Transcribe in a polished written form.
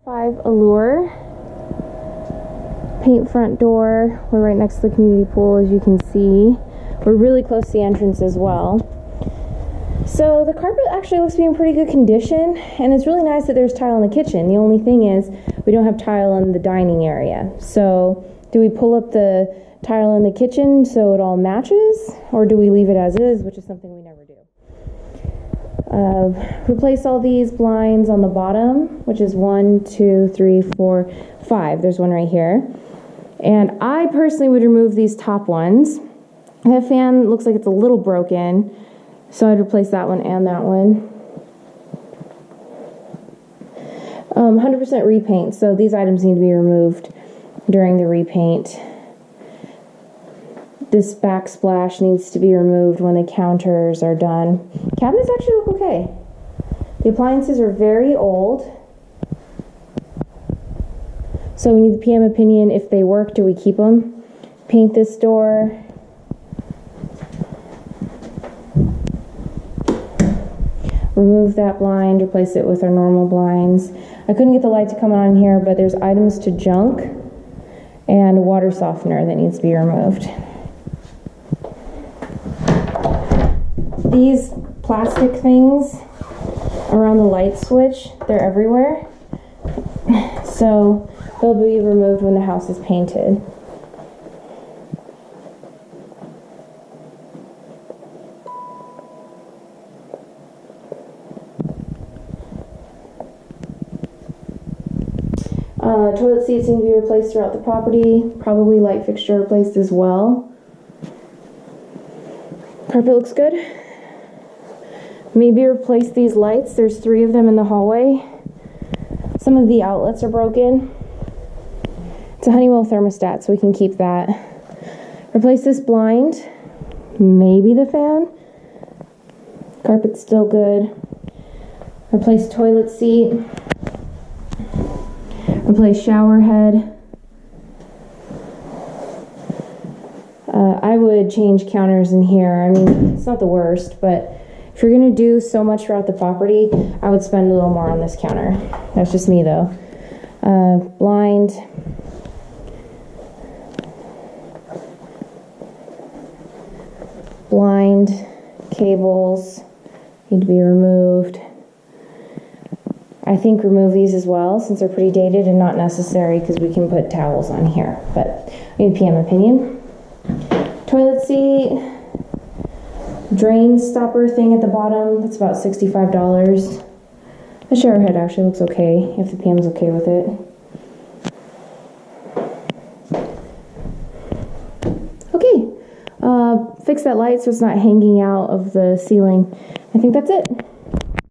5 Allure. Paint front door. We're right next to the community pool, as you can see. We're really close to the entrance as well. So the carpet actually looks to be in pretty good condition, and it's really nice that there's tile in the kitchen. The only thing is we don't have tile in the dining area. So do we pull up the tile in the kitchen so it all matches, or do we leave it as is, which is something we never do. Replace all these blinds on the bottom, which is 1, 2, 3, 4, 5. There's one right here. And I personally would remove these top ones. That fan looks like it's a little broken, so I'd replace that one and that one. 100% repaint, so these items need to be removed during the repaint. This backsplash needs to be removed when the counters are done. Cabinets actually look okay. The appliances are very old, so we need the PM opinion. If they work, do we keep them? Paint this door. Remove that blind, replace it with our normal blinds. I couldn't get the light to come on here, but there's items to junk and a water softener that needs to be removed. These plastic things around the light switch, they're everywhere. So they'll be removed when the house is painted. Toilet seats need to be replaced throughout the property. Probably light fixture replaced as well. Carpet looks good. Maybe replace these lights. There's 3 of them in the hallway. Some of the outlets are broken. It's a Honeywell thermostat, so we can keep that. Replace this blind. Maybe the fan. Carpet's still good. Replace toilet seat. Replace shower head. I would change counters in here. I mean, it's not the worst, but if you're going to do so much throughout the property, I would spend a little more on this counter. That's just me, though. Blind. Blind. Cables need to be removed. I think remove these as well, since they're pretty dated and not necessary, because we can put towels on here. But I need PM opinion. Toilet seat. Drain stopper thing at the bottom, that's about $65. The shower head actually looks okay, if the PM's okay with it. Okay, fix that light so it's not hanging out of the ceiling. I think that's it.